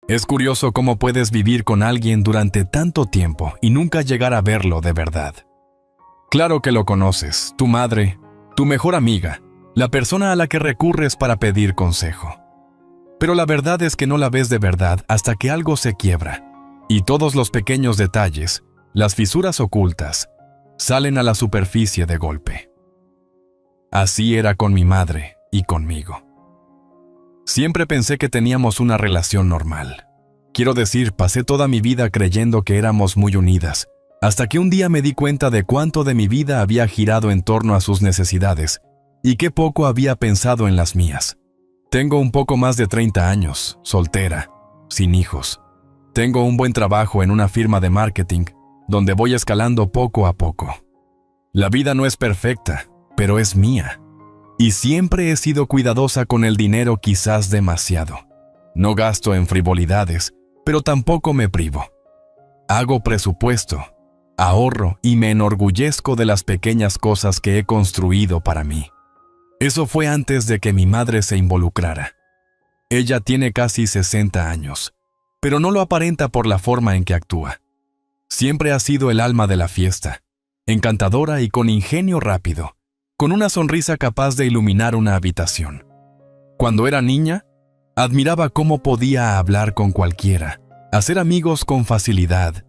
Es curioso cómo puedes vivir con alguien durante tanto tiempo y nunca llegar a verlo de verdad. Claro que lo conoces, tu madre, tu mejor amiga, la persona a la que recurres para pedir consejo. Pero la verdad es que no la ves de verdad hasta que algo se quiebra, y todos los pequeños detalles, las fisuras ocultas, salen a la superficie de golpe. Así era con mi madre y conmigo. Siempre pensé que teníamos una relación normal. Quiero decir, pasé toda mi vida creyendo que éramos muy unidas, hasta que un día me di cuenta de cuánto de mi vida había girado en torno a sus necesidades y qué poco había pensado en las mías. Tengo un poco más de 30 años, soltera, sin hijos. Tengo un buen trabajo en una firma de marketing, donde voy escalando poco a poco. La vida no es perfecta, pero es mía. Y siempre he sido cuidadosa con el dinero, quizás demasiado. No gasto en frivolidades, pero tampoco me privo. Hago presupuesto, ahorro y me enorgullezco de las pequeñas cosas que he construido para mí. Eso fue antes de que mi madre se involucrara. Ella tiene casi 60 años, pero no lo aparenta por la forma en que actúa. Siempre ha sido el alma de la fiesta, encantadora y con ingenio rápido, con una sonrisa capaz de iluminar una habitación. Cuando era niña, admiraba cómo podía hablar con cualquiera, hacer amigos con facilidad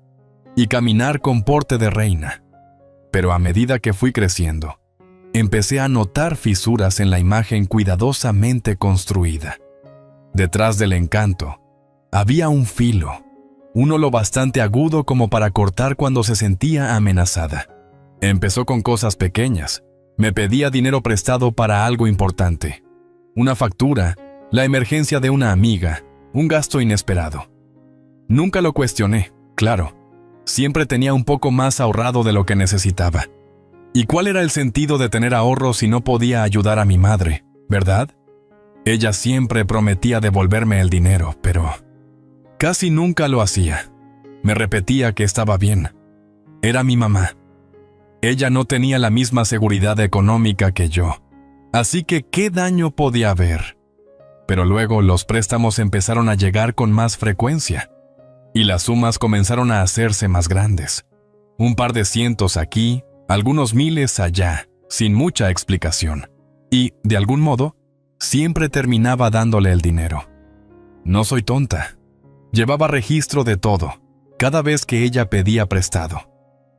y caminar con porte de reina. Pero a medida que fui creciendo, empecé a notar fisuras en la imagen cuidadosamente construida. Detrás del encanto, había un filo, uno lo bastante agudo como para cortar cuando se sentía amenazada. Empezó con cosas pequeñas. Me pedía dinero prestado para algo importante. Una factura, la emergencia de una amiga, un gasto inesperado. Nunca lo cuestioné, claro. Siempre tenía un poco más ahorrado de lo que necesitaba. ¿Y cuál era el sentido de tener ahorros si no podía ayudar a mi madre, verdad? Ella siempre prometía devolverme el dinero, pero casi nunca lo hacía. Me repetía que estaba bien. Era mi mamá. Ella no tenía la misma seguridad económica que yo. Así que, ¿qué daño podía haber? Pero luego los préstamos empezaron a llegar con más frecuencia. Y las sumas comenzaron a hacerse más grandes. Un par de cientos aquí, algunos miles allá, sin mucha explicación. Y, de algún modo, siempre terminaba dándole el dinero. No soy tonta. Llevaba registro de todo, cada vez que ella pedía prestado.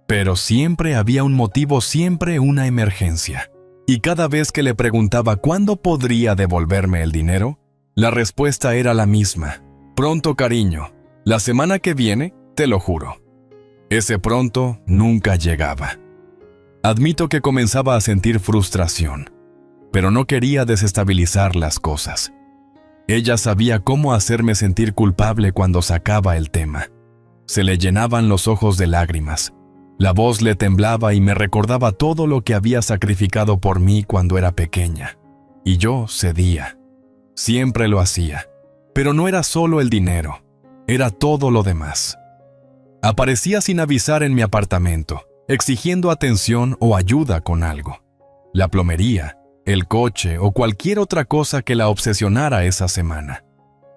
Pero siempre había un motivo, siempre una emergencia. Y cada vez que le preguntaba cuándo podría devolverme el dinero, la respuesta era la misma. Pronto, cariño. La semana que viene, te lo juro. Ese pronto nunca llegaba. Admito que comenzaba a sentir frustración, pero no quería desestabilizar las cosas. Ella sabía cómo hacerme sentir culpable cuando sacaba el tema. Se le llenaban los ojos de lágrimas. La voz le temblaba y me recordaba todo lo que había sacrificado por mí cuando era pequeña. Y yo cedía. Siempre lo hacía. Pero no era solo el dinero, era todo lo demás. Aparecía sin avisar en mi apartamento, exigiendo atención o ayuda con algo. La plomería, el coche o cualquier otra cosa que la obsesionara esa semana.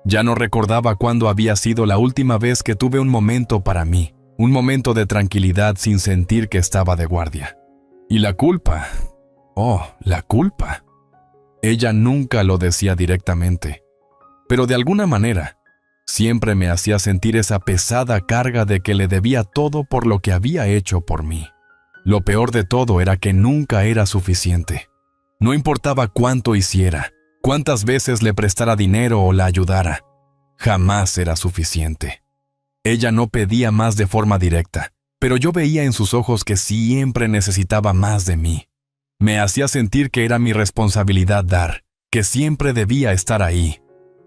Ya no recordaba cuándo había sido la última vez que tuve un momento para mí. Un momento de tranquilidad sin sentir que estaba de guardia. Y la culpa. Oh, la culpa. Ella nunca lo decía directamente, pero de alguna manera, siempre me hacía sentir esa pesada carga de que le debía todo por lo que había hecho por mí. Lo peor de todo era que nunca era suficiente. No importaba cuánto hiciera, cuántas veces le prestara dinero o la ayudara. Jamás era suficiente. Ella no pedía más de forma directa, pero yo veía en sus ojos que siempre necesitaba más de mí. Me hacía sentir que era mi responsabilidad dar, que siempre debía estar ahí.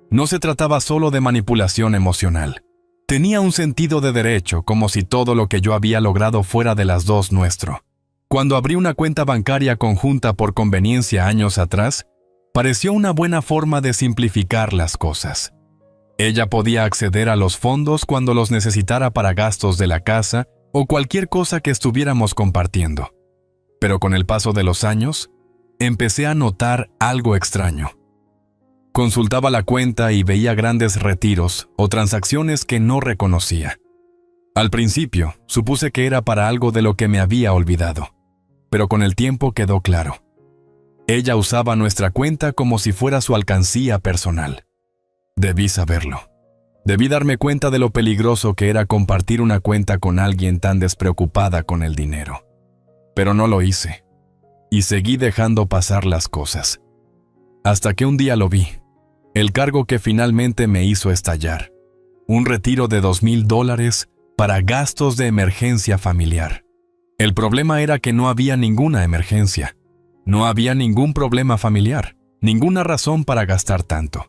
No se trataba solo de manipulación emocional. Tenía un sentido de derecho, como si todo lo que yo había logrado fuera de las dos nuestro. Cuando abrí una cuenta bancaria conjunta por conveniencia años atrás, pareció una buena forma de simplificar las cosas. Ella podía acceder a los fondos cuando los necesitara para gastos de la casa o cualquier cosa que estuviéramos compartiendo. Pero con el paso de los años, empecé a notar algo extraño. Consultaba la cuenta y veía grandes retiros o transacciones que no reconocía. Al principio, supuse que era para algo de lo que me había olvidado, pero con el tiempo quedó claro. Ella usaba nuestra cuenta como si fuera su alcancía personal. Debí saberlo. Debí darme cuenta de lo peligroso que era compartir una cuenta con alguien tan despreocupada con el dinero. Pero no lo hice, y seguí dejando pasar las cosas. Hasta que un día lo vi, el cargo que finalmente me hizo estallar. Un retiro de $2,000 para gastos de emergencia familiar. El problema era que no había ninguna emergencia. No había ningún problema familiar, ninguna razón para gastar tanto.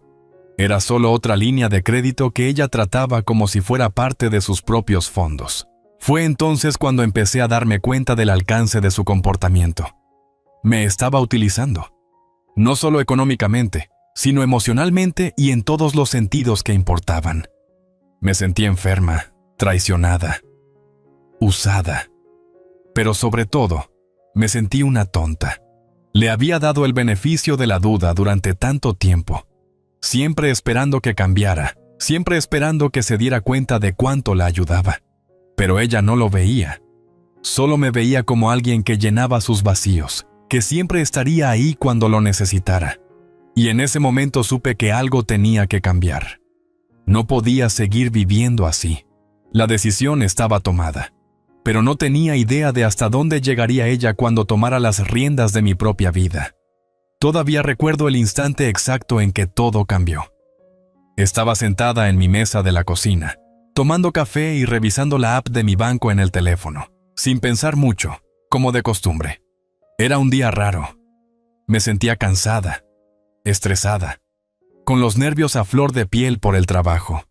Era solo otra línea de crédito que ella trataba como si fuera parte de sus propios fondos. Fue entonces cuando empecé a darme cuenta del alcance de su comportamiento. Me estaba utilizando. No solo económicamente, sino emocionalmente y en todos los sentidos que importaban. Me sentí enferma, traicionada, usada. Pero sobre todo, me sentí una tonta. Le había dado el beneficio de la duda durante tanto tiempo, siempre esperando que cambiara, siempre esperando que se diera cuenta de cuánto la ayudaba. Pero ella no lo veía. Solo me veía como alguien que llenaba sus vacíos, que siempre estaría ahí cuando lo necesitara. Y en ese momento supe que algo tenía que cambiar. No podía seguir viviendo así. La decisión estaba tomada, pero no tenía idea de hasta dónde llegaría ella cuando tomara las riendas de mi propia vida. Todavía recuerdo el instante exacto en que todo cambió. Estaba sentada en mi mesa de la cocina, tomando café y revisando la app de mi banco en el teléfono, sin pensar mucho, como de costumbre. Era un día raro. Me sentía cansada, estresada, con los nervios a flor de piel por el trabajo.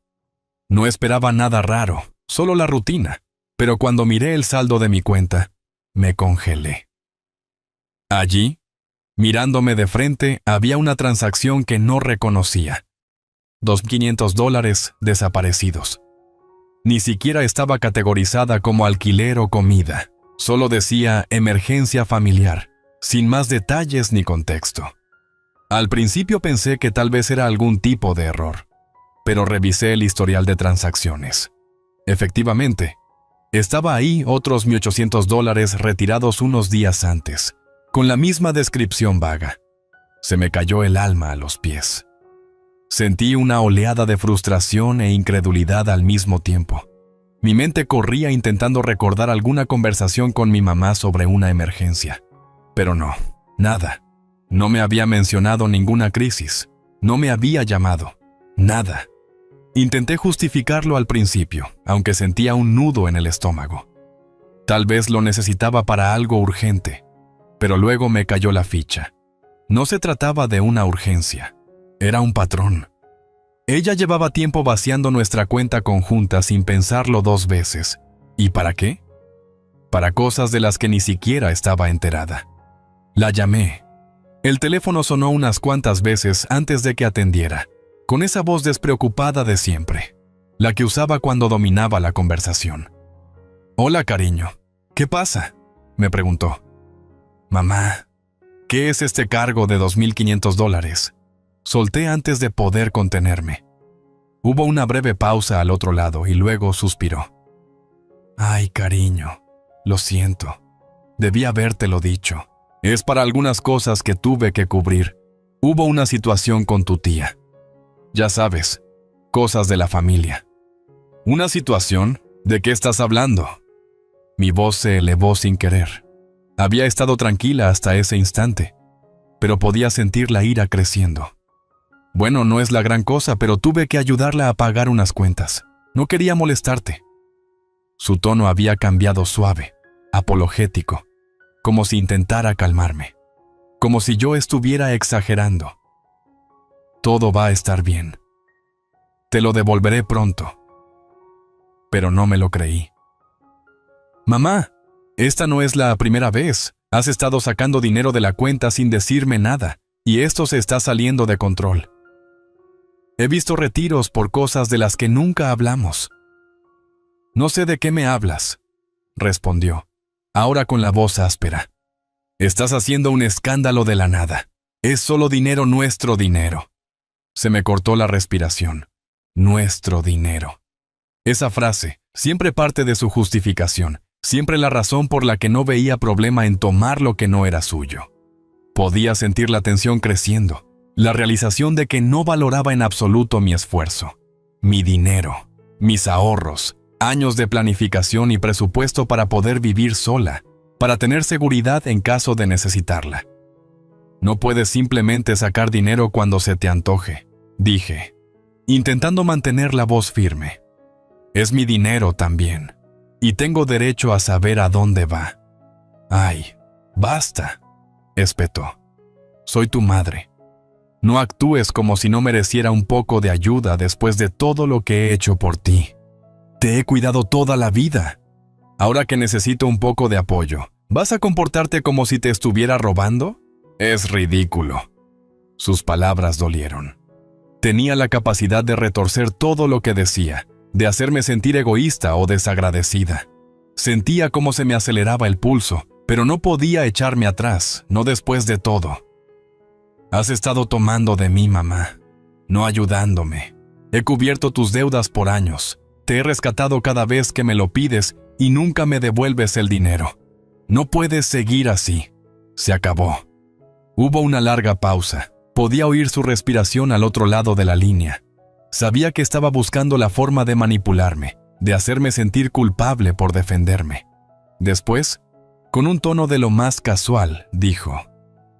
No esperaba nada raro, solo la rutina, pero cuando miré el saldo de mi cuenta, me congelé. Allí, mirándome de frente, había una transacción que no reconocía. $2,500 desaparecidos. Ni siquiera estaba categorizada como alquiler o comida. Solo decía emergencia familiar, sin más detalles ni contexto. Al principio pensé que tal vez era algún tipo de error, pero revisé el historial de transacciones. Efectivamente, estaba ahí otros $1,800 retirados unos días antes, con la misma descripción vaga. Se me cayó el alma a los pies. Sentí una oleada de frustración e incredulidad al mismo tiempo. Mi mente corría intentando recordar alguna conversación con mi mamá sobre una emergencia. Pero no, nada. No me había mencionado ninguna crisis. No me había llamado. Nada. Intenté justificarlo al principio, aunque sentía un nudo en el estómago. Tal vez lo necesitaba para algo urgente, pero luego me cayó la ficha. No se trataba de una urgencia. Era un patrón. Ella llevaba tiempo vaciando nuestra cuenta conjunta sin pensarlo 2 veces. ¿Y para qué? Para cosas de las que ni siquiera estaba enterada. La llamé. El teléfono sonó unas cuantas veces antes de que atendiera, con esa voz despreocupada de siempre, la que usaba cuando dominaba la conversación. «Hola, cariño. ¿Qué pasa?», me preguntó. «Mamá, ¿qué es este cargo de $2,500?», solté antes de poder contenerme. Hubo una breve pausa al otro lado y luego suspiró. «Ay, cariño, lo siento. Debí habértelo dicho. Es para algunas cosas que tuve que cubrir. Hubo una situación con tu tía. Ya sabes, cosas de la familia». «¿Una situación? ¿De qué estás hablando?». Mi voz se elevó sin querer. Había estado tranquila hasta ese instante, pero podía sentir la ira creciendo. «Bueno, no es la gran cosa, pero tuve que ayudarla a pagar unas cuentas. No quería molestarte». Su tono había cambiado suave, apologético, como si intentara calmarme, como si yo estuviera exagerando. «Todo va a estar bien. Te lo devolveré pronto». Pero no me lo creí. «Mamá, esta no es la primera vez. Has estado sacando dinero de la cuenta sin decirme nada, y esto se está saliendo de control. He visto retiros por cosas de las que nunca hablamos». «No sé de qué me hablas», respondió, ahora con la voz áspera. «Estás haciendo un escándalo de la nada. Es solo dinero, nuestro dinero». Se me cortó la respiración. Nuestro dinero. Esa frase, siempre parte de su justificación, siempre la razón por la que no veía problema en tomar lo que no era suyo. Podía sentir la tensión creciendo, la realización de que no valoraba en absoluto mi esfuerzo, mi dinero, mis ahorros, años de planificación y presupuesto para poder vivir sola, para tener seguridad en caso de necesitarla. No puedes simplemente sacar dinero cuando se te antoje, dije, intentando mantener la voz firme. Es mi dinero también, y tengo derecho a saber a dónde va. Ay, basta, espetó. Soy tu madre. No actúes como si no mereciera un poco de ayuda después de todo lo que he hecho por ti. Te he cuidado toda la vida. Ahora que necesito un poco de apoyo, ¿vas a comportarte como si te estuviera robando? Es ridículo. Sus palabras dolieron. Tenía la capacidad de retorcer todo lo que decía, de hacerme sentir egoísta o desagradecida. Sentía cómo se me aceleraba el pulso, pero no podía echarme atrás, no después de todo. Has estado tomando de mí, mamá, no ayudándome. He cubierto tus deudas por años. Te he rescatado cada vez que me lo pides y nunca me devuelves el dinero. No puedes seguir así. Se acabó. Hubo una larga pausa. Podía oír su respiración al otro lado de la línea. Sabía que estaba buscando la forma de manipularme, de hacerme sentir culpable por defenderme. Después, con un tono de lo más casual, dijo,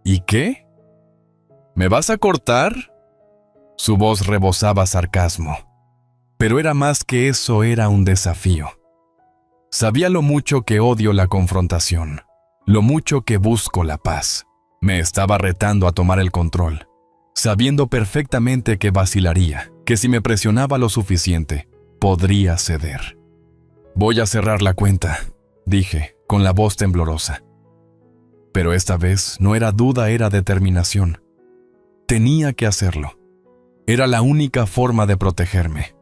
¿y qué? ¿Me vas a cortar? Su voz rebosaba sarcasmo. Pero era más que eso, era un desafío. Sabía lo mucho que odio la confrontación, lo mucho que busco la paz. Me estaba retando a tomar el control, sabiendo perfectamente que vacilaría, que si me presionaba lo suficiente, podría ceder. Voy a cerrar la cuenta, dije, con la voz temblorosa. Pero esta vez no era duda, era determinación. Tenía que hacerlo. Era la única forma de protegerme.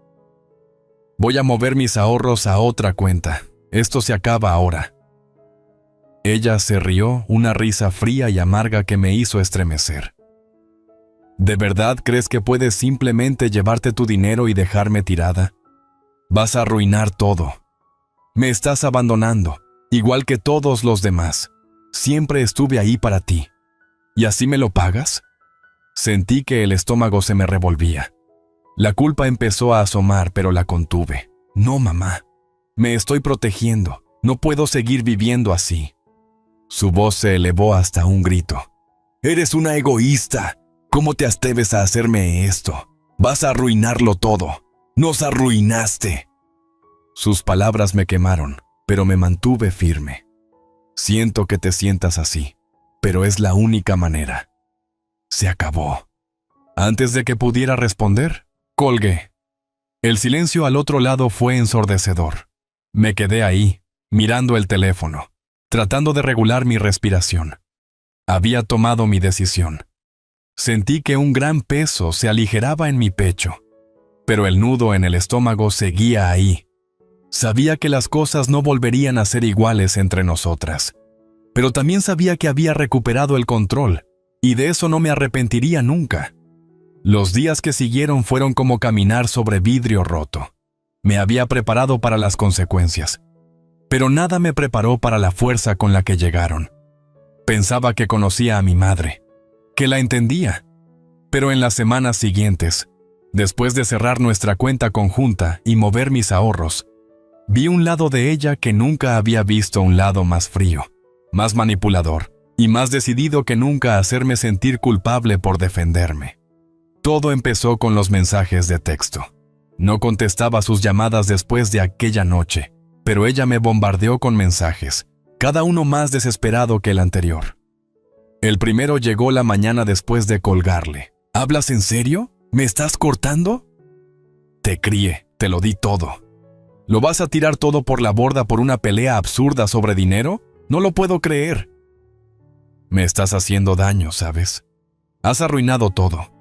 Voy a mover mis ahorros a otra cuenta. Esto se acaba ahora. Ella se rió, una risa fría y amarga que me hizo estremecer. ¿De verdad crees que puedes simplemente llevarte tu dinero y dejarme tirada? Vas a arruinar todo. Me estás abandonando, igual que todos los demás. Siempre estuve ahí para ti. ¿Y así me lo pagas? Sentí que el estómago se me revolvía. La culpa empezó a asomar, pero la contuve. No, mamá. Me estoy protegiendo. No puedo seguir viviendo así. Su voz se elevó hasta un grito. ¡Eres una egoísta! ¿Cómo te atreves a hacerme esto? Vas a arruinarlo todo. ¡Nos arruinaste! Sus palabras me quemaron, pero me mantuve firme. Siento que te sientas así, pero es la única manera. Se acabó. Antes de que pudiera responder, colgué. El silencio al otro lado fue ensordecedor. Me quedé ahí, mirando el teléfono, tratando de regular mi respiración. Había tomado mi decisión. Sentí que un gran peso se aligeraba en mi pecho, pero el nudo en el estómago seguía ahí. Sabía que las cosas no volverían a ser iguales entre nosotras, pero también sabía que había recuperado el control, y de eso no me arrepentiría nunca. Los días que siguieron fueron como caminar sobre vidrio roto. Me había preparado para las consecuencias, pero nada me preparó para la fuerza con la que llegaron. Pensaba que conocía a mi madre, que la entendía, pero en las semanas siguientes, después de cerrar nuestra cuenta conjunta y mover mis ahorros, vi un lado de ella que nunca había visto, un lado más frío, más manipulador y más decidido que nunca a hacerme sentir culpable por defenderme. Todo empezó con los mensajes de texto. No contestaba sus llamadas después de aquella noche, pero ella me bombardeó con mensajes, cada uno más desesperado que el anterior. El primero llegó la mañana después de colgarle. ¿Hablas en serio? ¿Me estás cortando? Te crié, te lo di todo. ¿Lo vas a tirar todo por la borda por una pelea absurda sobre dinero? No lo puedo creer. Me estás haciendo daño, ¿sabes? Has arruinado todo.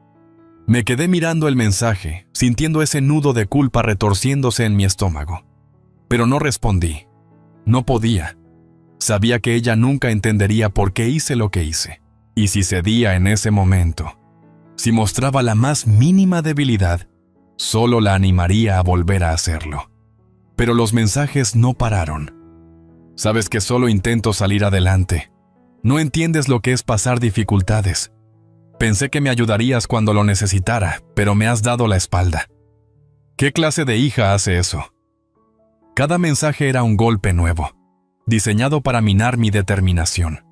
Me quedé mirando el mensaje, sintiendo ese nudo de culpa retorciéndose en mi estómago. Pero no respondí. No podía. Sabía que ella nunca entendería por qué hice lo que hice. Y si cedía en ese momento, Si mostraba la más mínima debilidad, solo la animaría a volver a hacerlo. Pero los mensajes no pararon. Sabes que solo intento salir adelante. No entiendes lo que es pasar dificultades. Pensé que me ayudarías cuando lo necesitara, pero me has dado la espalda. ¿Qué clase de hija hace eso? Cada mensaje era un golpe nuevo, diseñado para minar mi determinación.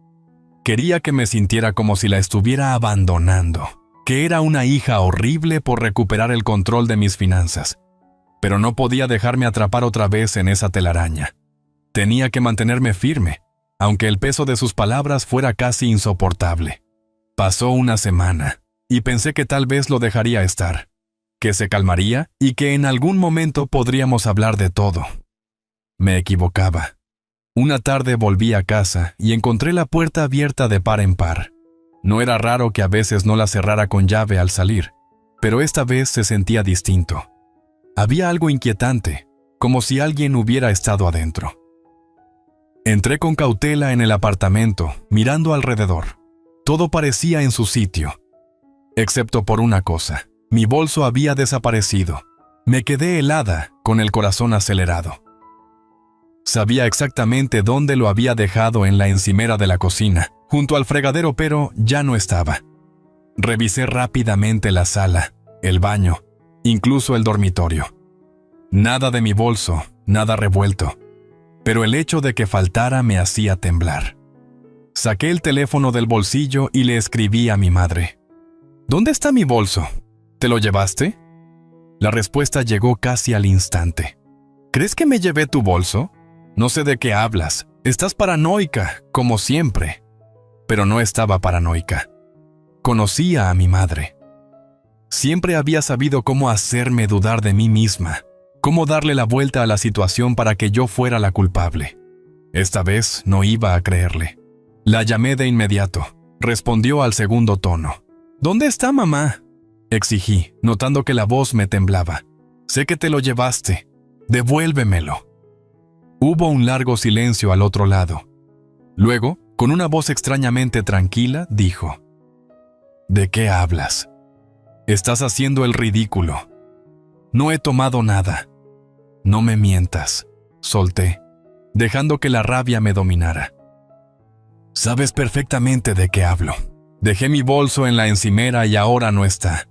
Quería que me sintiera como si la estuviera abandonando, que era una hija horrible por recuperar el control de mis finanzas. Pero no podía dejarme atrapar otra vez en esa telaraña. Tenía que mantenerme firme, aunque el peso de sus palabras fuera casi insoportable. Pasó una semana, y pensé que tal vez lo dejaría estar, que se calmaría y que en algún momento podríamos hablar de todo. Me equivocaba. Una tarde volví a casa y encontré la puerta abierta de par en par. No era raro que a veces no la cerrara con llave al salir, pero esta vez se sentía distinto. Había algo inquietante, como si alguien hubiera estado adentro. Entré con cautela en el apartamento, mirando alrededor. Todo parecía en su sitio, excepto por una cosa. Mi bolso había desaparecido. Me quedé helada, con el corazón acelerado. Sabía exactamente dónde lo había dejado en la encimera de la cocina, junto al fregadero, pero ya no estaba. Revisé rápidamente la sala, el baño, incluso el dormitorio. Nada de mi bolso, nada revuelto. Pero el hecho de que faltara me hacía temblar. Saqué el teléfono del bolsillo y le escribí a mi madre. ¿Dónde está mi bolso? ¿Te lo llevaste? La respuesta llegó casi al instante. ¿Crees que me llevé tu bolso? No sé de qué hablas. Estás paranoica, como siempre. Pero no estaba paranoica. Conocía a mi madre. Siempre había sabido cómo hacerme dudar de mí misma, cómo darle la vuelta a la situación para que yo fuera la culpable. Esta vez no iba a creerle. La llamé de inmediato. Respondió al segundo tono. ¿Dónde está mamá? Exigí, notando que la voz me temblaba. Sé que te lo llevaste. Devuélvemelo. Hubo un largo silencio al otro lado. Luego, con una voz extrañamente tranquila, dijo: ¿De qué hablas? Estás haciendo el ridículo. No he tomado nada. No me mientas. Solté, dejando que la rabia me dominara. Sabes perfectamente de qué hablo. Dejé mi bolso en la encimera y ahora no está.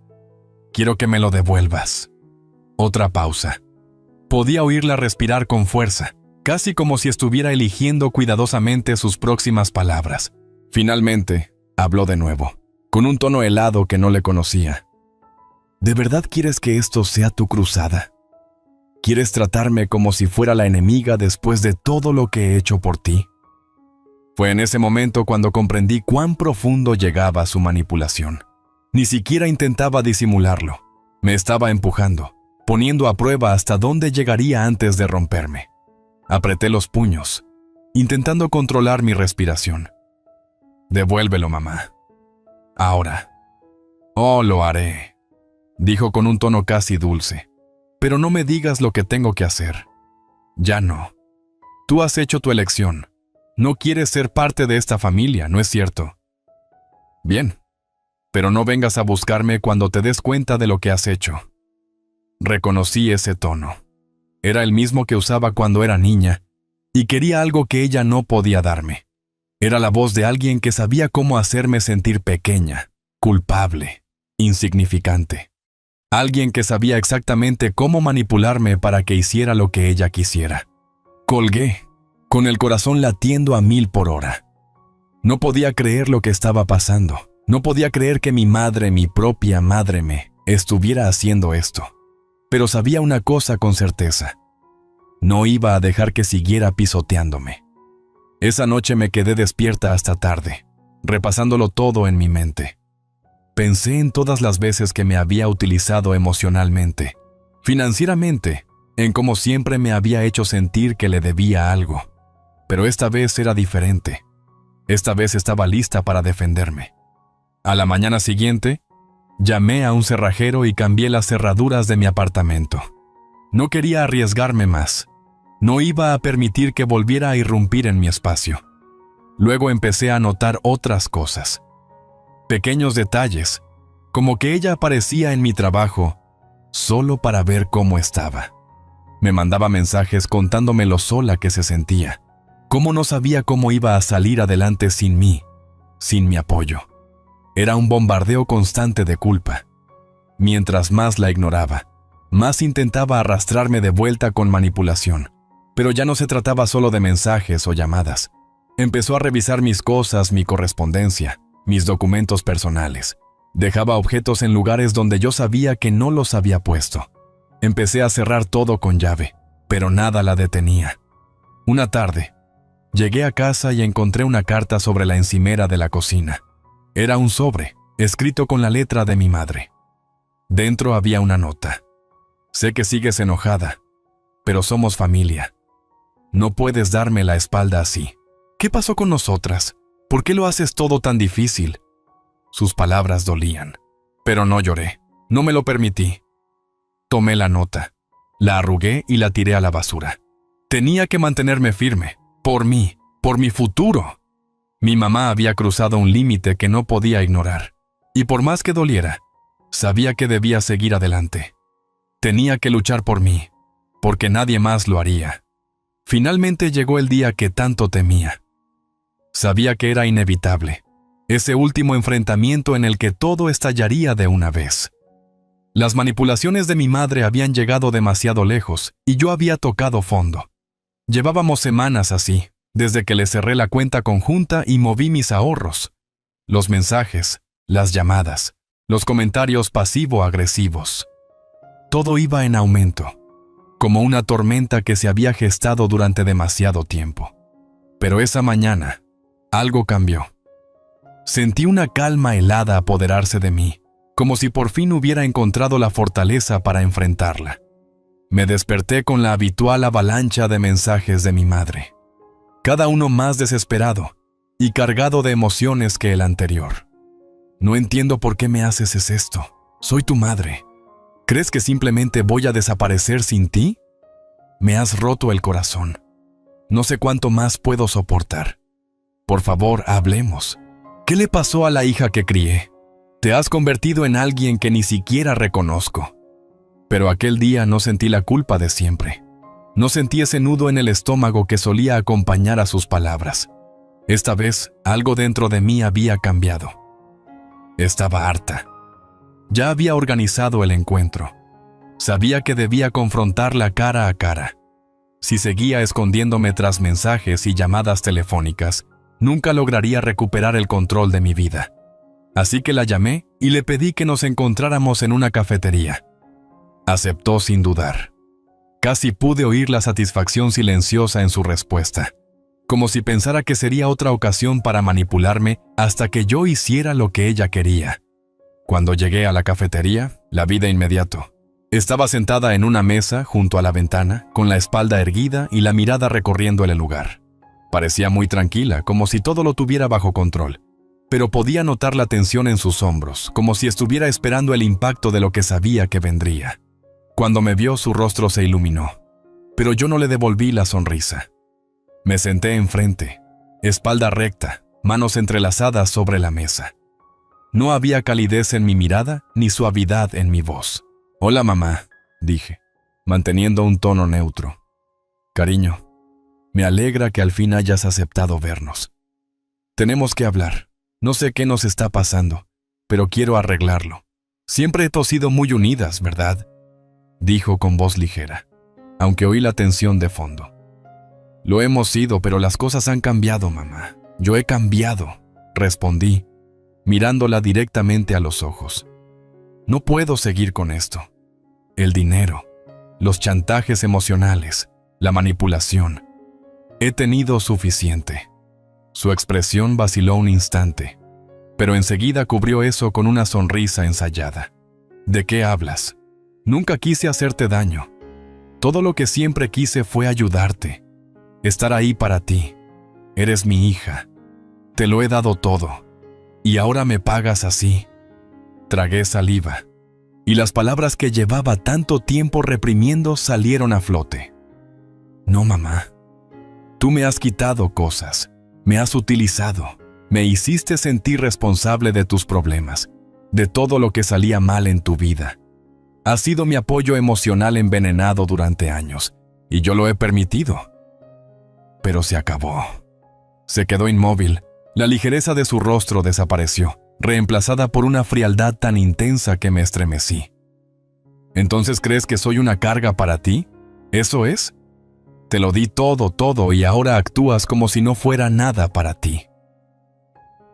Quiero que me lo devuelvas. Otra pausa. Podía oírla respirar con fuerza, casi como si estuviera eligiendo cuidadosamente sus próximas palabras. Finalmente, habló de nuevo, con un tono helado que no le conocía. ¿De verdad quieres que esto sea tu cruzada? ¿Quieres tratarme como si fuera la enemiga después de todo lo que he hecho por ti? Fue en ese momento cuando comprendí cuán profundo llegaba su manipulación. Ni siquiera intentaba disimularlo. Me estaba empujando, poniendo a prueba hasta dónde llegaría antes de romperme. Apreté los puños, intentando controlar mi respiración. Devuélvelo, mamá. Ahora. Oh, lo haré, dijo con un tono casi dulce. Pero no me digas lo que tengo que hacer. Ya no. Tú has hecho tu elección. No quieres ser parte de esta familia, ¿no es cierto? Bien, pero no vengas a buscarme cuando te des cuenta de lo que has hecho. Reconocí ese tono. Era el mismo que usaba cuando era niña, y quería algo que ella no podía darme. Era la voz de alguien que sabía cómo hacerme sentir pequeña, culpable, insignificante. Alguien que sabía exactamente cómo manipularme para que hiciera lo que ella quisiera. Colgué, con el corazón latiendo a 1000 por hora. No podía creer lo que estaba pasando. No podía creer que mi madre, mi propia madre, me estuviera haciendo esto. Pero sabía una cosa con certeza. No iba a dejar que siguiera pisoteándome. Esa noche me quedé despierta hasta tarde, repasándolo todo en mi mente. Pensé en todas las veces que me había utilizado emocionalmente, financieramente, en cómo siempre me había hecho sentir que le debía algo. Pero esta vez era diferente. Esta vez estaba lista para defenderme. A la mañana siguiente, llamé a un cerrajero y cambié las cerraduras de mi apartamento. No quería arriesgarme más. No iba a permitir que volviera a irrumpir en mi espacio. Luego empecé a notar otras cosas. Pequeños detalles, como que ella aparecía en mi trabajo solo para ver cómo estaba. Me mandaba mensajes contándome lo sola que se sentía, cómo no sabía cómo iba a salir adelante sin mí, sin mi apoyo. Era un bombardeo constante de culpa. Mientras más la ignoraba, más intentaba arrastrarme de vuelta con manipulación. Pero ya no se trataba solo de mensajes o llamadas. Empezó a revisar mis cosas, mi correspondencia, mis documentos personales. Dejaba objetos en lugares donde yo sabía que no los había puesto. Empecé a cerrar todo con llave, pero nada la detenía. Una tarde, llegué a casa y encontré una carta sobre la encimera de la cocina. Era un sobre, escrito con la letra de mi madre. Dentro había una nota. Sé que sigues enojada, pero somos familia. No puedes darme la espalda así. ¿Qué pasó con nosotras? ¿Por qué lo haces todo tan difícil? Sus palabras dolían, pero no lloré. No me lo permití. Tomé la nota, la arrugué y la tiré a la basura. Tenía que mantenerme firme, por mí, por mi futuro. Mi mamá había cruzado un límite que no podía ignorar, y por más que doliera, sabía que debía seguir adelante. Tenía que luchar por mí, porque nadie más lo haría. Finalmente llegó el día que tanto temía. Sabía que era inevitable, ese último enfrentamiento en el que todo estallaría de una vez. Las manipulaciones de mi madre habían llegado demasiado lejos y yo había tocado fondo. Llevábamos semanas así, desde que le cerré la cuenta conjunta y moví mis ahorros. Los mensajes, las llamadas, los comentarios pasivo-agresivos. Todo iba en aumento, como una tormenta que se había gestado durante demasiado tiempo. Pero esa mañana, algo cambió. Sentí una calma helada apoderarse de mí, como si por fin hubiera encontrado la fortaleza para enfrentarla. Me desperté con la habitual avalancha de mensajes de mi madre, cada uno más desesperado y cargado de emociones que el anterior. No entiendo por qué me haces esto. Soy tu madre. ¿Crees que simplemente voy a desaparecer sin ti? Me has roto el corazón. No sé cuánto más puedo soportar. Por favor, hablemos. ¿Qué le pasó a la hija que crié? Te has convertido en alguien que ni siquiera reconozco. Pero aquel día no sentí la culpa de siempre. No sentí ese nudo en el estómago que solía acompañar a sus palabras. Esta vez, algo dentro de mí había cambiado. Estaba harta. Ya había organizado el encuentro. Sabía que debía confrontarla cara a cara. Si seguía escondiéndome tras mensajes y llamadas telefónicas, nunca lograría recuperar el control de mi vida. Así que la llamé y le pedí que nos encontráramos en una cafetería. Aceptó sin dudar. Casi pude oír la satisfacción silenciosa en su respuesta, como si pensara que sería otra ocasión para manipularme hasta que yo hiciera lo que ella quería. Cuando llegué a la cafetería, la vi de inmediato. Estaba sentada en una mesa junto a la ventana, con la espalda erguida y la mirada recorriendo el lugar. Parecía muy tranquila, como si todo lo tuviera bajo control, pero podía notar la tensión en sus hombros, como si estuviera esperando el impacto de lo que sabía que vendría. Cuando me vio, su rostro se iluminó, pero yo no le devolví la sonrisa. Me senté enfrente, espalda recta, manos entrelazadas sobre la mesa. No había calidez en mi mirada ni suavidad en mi voz. «Hola, mamá», dije, manteniendo un tono neutro. «Cariño, me alegra que al fin hayas aceptado vernos. Tenemos que hablar. No sé qué nos está pasando, pero quiero arreglarlo. Siempre hemos sido muy unidas, ¿verdad?», dijo con voz ligera, aunque oí la tensión de fondo. «Lo hemos sido, pero las cosas han cambiado, mamá. Yo he cambiado», respondí, mirándola directamente a los ojos. «No puedo seguir con esto. El dinero, los chantajes emocionales, la manipulación. He tenido suficiente». Su expresión vaciló un instante, pero enseguida cubrió eso con una sonrisa ensayada. «¿De qué hablas? Nunca quise hacerte daño. Todo lo que siempre quise fue ayudarte, estar ahí para ti. Eres mi hija. Te lo he dado todo. ¿Y ahora me pagas así?». Tragué saliva, y las palabras que llevaba tanto tiempo reprimiendo salieron a flote. «No, mamá. Tú me has quitado cosas, me has utilizado, me hiciste sentir responsable de tus problemas. de todo lo que salía mal en tu vida. Has sido mi apoyo emocional envenenado durante años, y yo lo he permitido. Pero se acabó. Se quedó inmóvil. La ligereza de su rostro desapareció, reemplazada por una frialdad tan intensa que me estremecí. ¿Entonces crees que soy una carga para ti? ¿Eso es? Te lo di todo, y ahora actúas como si no fuera nada para ti.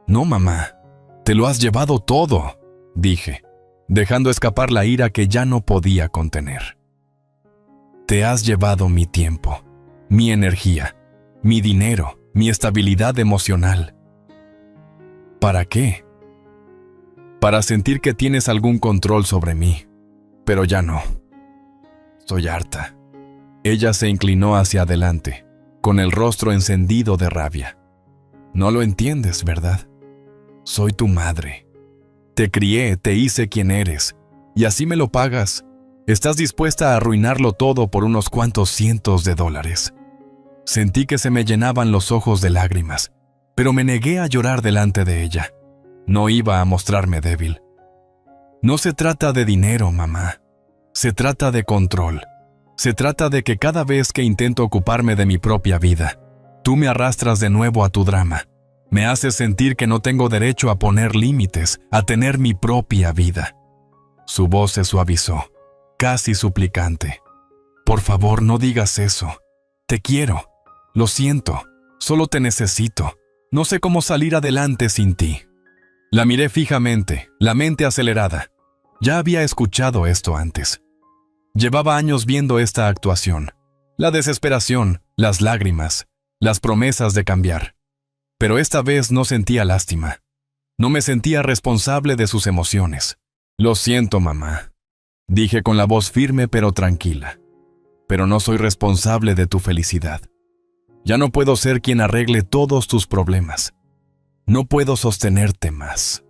No, mamá, te lo has llevado todo, dije, dejando escapar la ira que ya no podía contener. Te has llevado mi tiempo, mi energía, mi dinero, mi estabilidad emocional. ¿Para qué? Para sentir que tienes algún control sobre mí, pero ya no. Estoy harta. Ella se inclinó hacia adelante, con el rostro encendido de rabia. No lo entiendes, ¿verdad? Soy tu madre. Te crié, te hice quien eres, y así me lo pagas. Estás dispuesta a arruinarlo todo por unos cuantos cientos de dólares. Sentí que se me llenaban los ojos de lágrimas, pero me negué a llorar delante de ella. No iba a mostrarme débil. No se trata de dinero, mamá. Se trata de control. Se trata de que cada vez que intento ocuparme de mi propia vida, tú me arrastras de nuevo a tu drama. Me haces sentir que no tengo derecho a poner límites, a tener mi propia vida. Su voz se suavizó, casi suplicante. Por favor, no digas eso. Te quiero. Lo siento. Solo te necesito. No sé cómo salir adelante sin ti. La miré fijamente, la mente acelerada. Ya había escuchado esto antes. Llevaba años viendo esta actuación. La desesperación, las lágrimas, las promesas de cambiar. Pero esta vez no sentía lástima. No me sentía responsable de sus emociones. Lo siento, mamá, dije con la voz firme pero tranquila. Pero no soy responsable de tu felicidad. Ya no puedo ser quien arregle todos tus problemas. No puedo sostenerte más.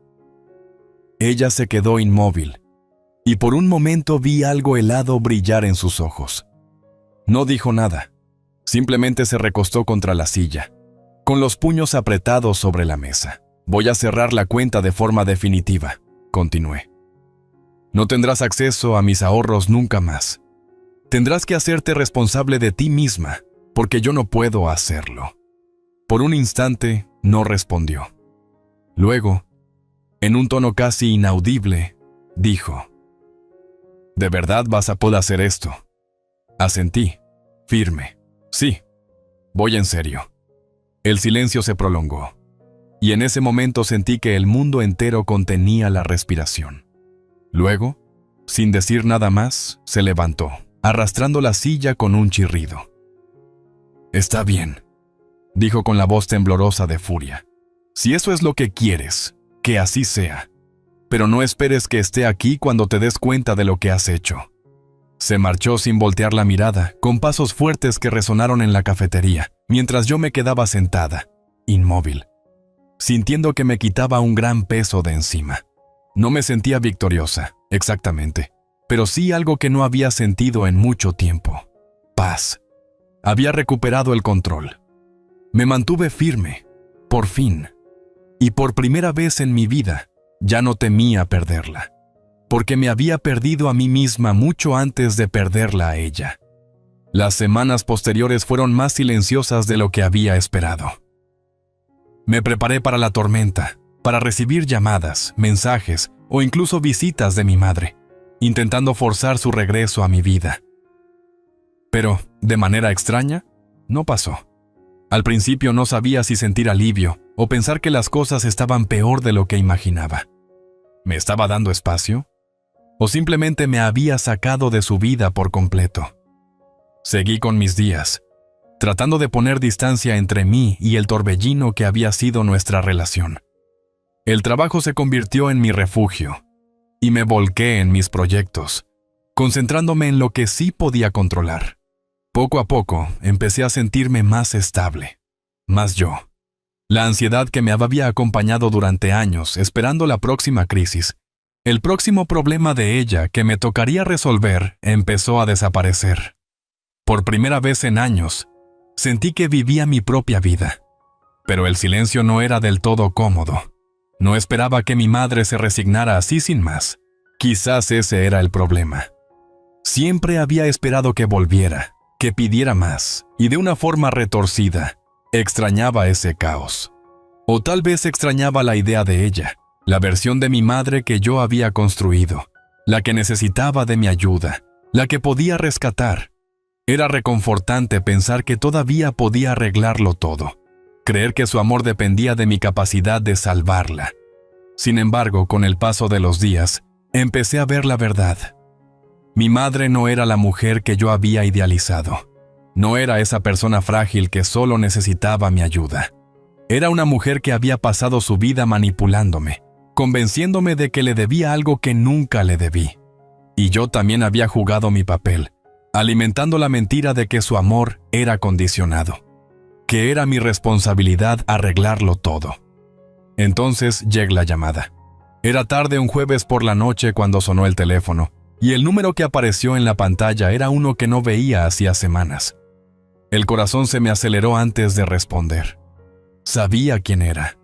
Ella se quedó inmóvil, y por un momento vi algo helado brillar en sus ojos. No dijo nada, simplemente se recostó contra la silla, con los puños apretados sobre la mesa. Voy a cerrar la cuenta de forma definitiva, continué. No tendrás acceso a mis ahorros nunca más. Tendrás que hacerte responsable de ti misma, porque yo no puedo hacerlo. Por un instante, no respondió. Luego, en un tono casi inaudible, dijo: ¿De verdad vas a poder hacer esto? Asentí, firme. Sí, voy en serio. El silencio se prolongó, y en ese momento sentí que el mundo entero contenía la respiración. Luego, sin decir nada más, se levantó, arrastrando la silla con un chirrido. Está bien, dijo con la voz temblorosa de furia. Si eso es lo que quieres, que así sea. Pero no esperes que esté aquí cuando te des cuenta de lo que has hecho. Se marchó sin voltear la mirada, con pasos fuertes que resonaron en la cafetería, mientras yo me quedaba sentada, inmóvil, sintiendo que me quitaba un gran peso de encima. No me sentía victoriosa, exactamente, pero sí algo que no había sentido en mucho tiempo: paz. Había recuperado el control. Me mantuve firme, por fin, y por primera vez en mi vida, ya no temía perderla, porque me había perdido a mí misma mucho antes de perderla a ella. Las semanas posteriores fueron más silenciosas de lo que había esperado. Me preparé para la tormenta, para recibir llamadas, mensajes o incluso visitas de mi madre, intentando forzar su regreso a mi vida. Pero, de manera extraña, no pasó. Al principio no sabía si sentir alivio o pensar que las cosas estaban peor de lo que imaginaba. ¿Me estaba dando espacio? ¿O simplemente me había sacado de su vida por completo? Seguí con mis días, tratando de poner distancia entre mí y el torbellino que había sido nuestra relación. El trabajo se convirtió en mi refugio, y me volqué en mis proyectos, concentrándome en lo que sí podía controlar. Poco a poco empecé a sentirme más estable, más yo. La ansiedad que me había acompañado durante años esperando la próxima crisis, el próximo problema de ella que me tocaría resolver, empezó a desaparecer. Por primera vez en años, sentí que vivía mi propia vida, pero el silencio no era del todo cómodo. No esperaba que mi madre se resignara así sin más. Quizás ese era el problema. Siempre había esperado que volviera, que pidiera más, y de una forma retorcida. Extrañaba ese caos. O tal vez extrañaba la idea de ella, la versión de mi madre que yo había construido, la que necesitaba de mi ayuda, la que podía rescatar. Era reconfortante pensar que todavía podía arreglarlo todo, creer que su amor dependía de mi capacidad de salvarla. Sin embargo, con el paso de los días, empecé a ver la verdad. Mi madre no era la mujer que yo había idealizado. No era esa persona frágil que solo necesitaba mi ayuda. Era una mujer que había pasado su vida manipulándome, convenciéndome de que le debía algo que nunca le debí. Y yo también había jugado mi papel, alimentando la mentira de que su amor era condicionado, que era mi responsabilidad arreglarlo todo. Entonces llegó la llamada. Era tarde un jueves por la noche cuando sonó el teléfono, y el número que apareció en la pantalla era uno que no veía hacía semanas. El corazón se me aceleró antes de responder. Sabía quién era.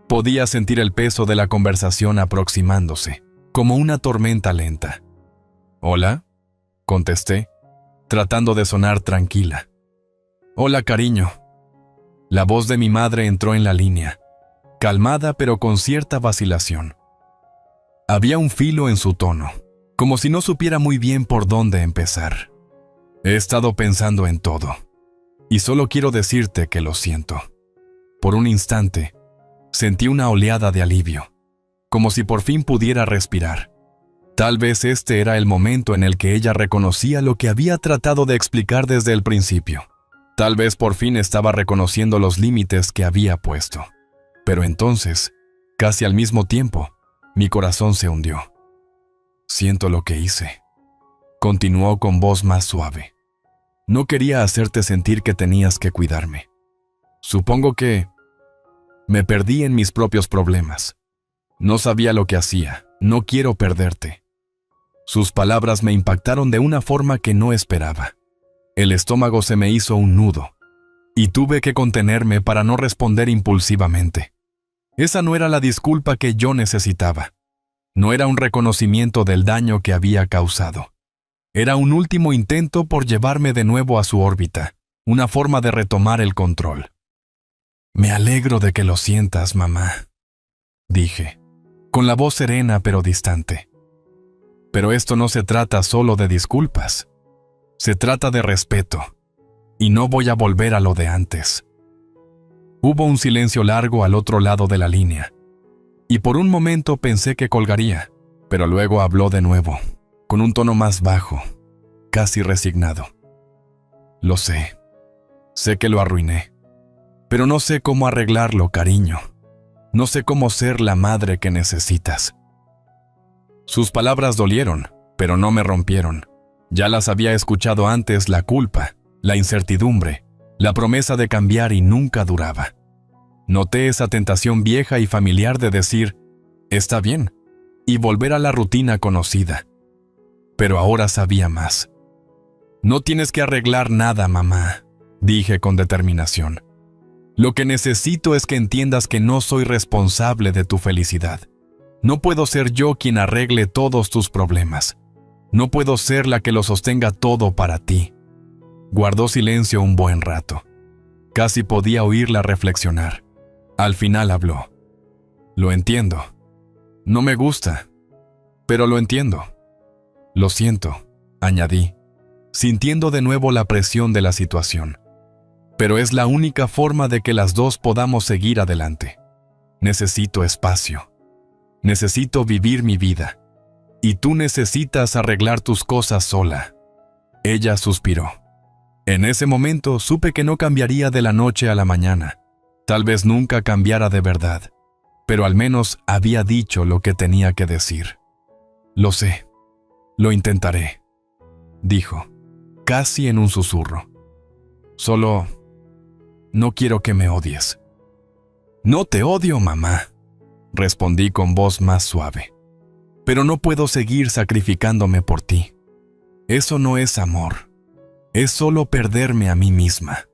Podía sentir el peso de la conversación aproximándose, como una tormenta lenta. «¿Hola?», contesté, tratando de sonar tranquila. «Hola, cariño». La voz de mi madre entró en la línea, calmada pero con cierta vacilación. Había un filo en su tono, como si no supiera muy bien por dónde empezar. «He estado pensando en todo, y solo quiero decirte que lo siento». Por un instante, sentí una oleada de alivio, como si por fin pudiera respirar. Tal vez este era el momento en el que ella reconocía lo que había tratado de explicar desde el principio. Tal vez por fin estaba reconociendo los límites que había puesto. Pero entonces, casi al mismo tiempo, mi corazón se hundió. «Siento lo que hice», continuó con voz más suave. «No quería hacerte sentir que tenías que cuidarme. Supongo que me perdí en mis propios problemas. No sabía lo que hacía. No quiero perderte». Sus palabras me impactaron de una forma que no esperaba. El estómago se me hizo un nudo, y tuve que contenerme para no responder impulsivamente. Esa no era la disculpa que yo necesitaba. No era un reconocimiento del daño que había causado. Era un último intento por llevarme de nuevo a su órbita, una forma de retomar el control. «Me alegro de que lo sientas, mamá», dije, con la voz serena pero distante. «Pero esto no se trata solo de disculpas. Se trata de respeto, y no voy a volver a lo de antes». Hubo un silencio largo al otro lado de la línea, y por un momento pensé que colgaría, pero luego habló de nuevo, con un tono más bajo, casi resignado. «Lo sé. Sé que lo arruiné. Pero no sé cómo arreglarlo, cariño. No sé cómo ser la madre que necesitas». Sus palabras dolieron, pero no me rompieron. Ya las había escuchado antes: la culpa, la incertidumbre, la promesa de cambiar y nunca duraba. Noté esa tentación vieja y familiar de decir, «está bien», y volver a la rutina conocida. Pero ahora sabía más. «No tienes que arreglar nada, mamá», dije con determinación. «Lo que necesito es que entiendas que no soy responsable de tu felicidad. No puedo ser yo quien arregle todos tus problemas. No puedo ser la que lo sostenga todo para ti». Guardó silencio un buen rato. Casi podía oírla reflexionar. Al final habló. «Lo entiendo. No me gusta, pero lo entiendo. Lo siento», añadí, sintiendo de nuevo la presión de la situación. «Pero es la única forma de que las dos podamos seguir adelante. Necesito espacio. Necesito vivir mi vida. Y tú necesitas arreglar tus cosas sola». Ella suspiró. En ese momento supe que no cambiaría de la noche a la mañana. Tal vez nunca cambiara de verdad, pero al menos había dicho lo que tenía que decir. «Lo sé. Lo intentaré», dijo, casi en un susurro. «Solo no quiero que me odies». «No te odio, mamá», respondí con voz más suave. «Pero no puedo seguir sacrificándome por ti. Eso no es amor. Es solo perderme a mí misma».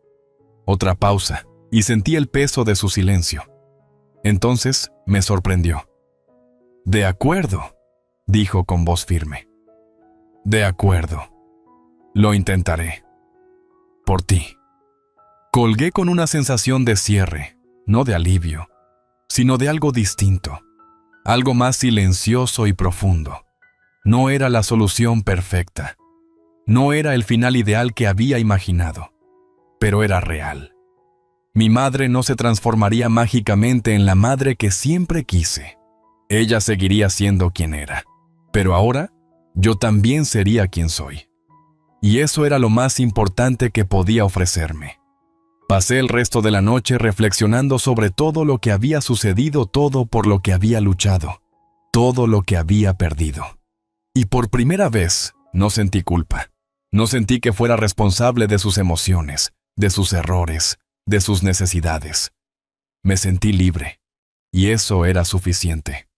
Otra pausa, y sentí el peso de su silencio. Entonces me sorprendió. «De acuerdo», dijo con voz firme. «De acuerdo. Lo intentaré. Por ti». Colgué con una sensación de cierre, no de alivio, sino de algo distinto, algo más silencioso y profundo. No era la solución perfecta. No era el final ideal que había imaginado, pero era real. Mi madre no se transformaría mágicamente en la madre que siempre quise. Ella seguiría siendo quien era, pero ahora yo también sería quien soy. Y eso era lo más importante que podía ofrecerme. Pasé el resto de la noche reflexionando sobre todo lo que había sucedido, todo por lo que había luchado, todo lo que había perdido. Y por primera vez no sentí culpa. No sentí que fuera responsable de sus emociones, de sus errores, de sus necesidades. Me sentí libre, y eso era suficiente.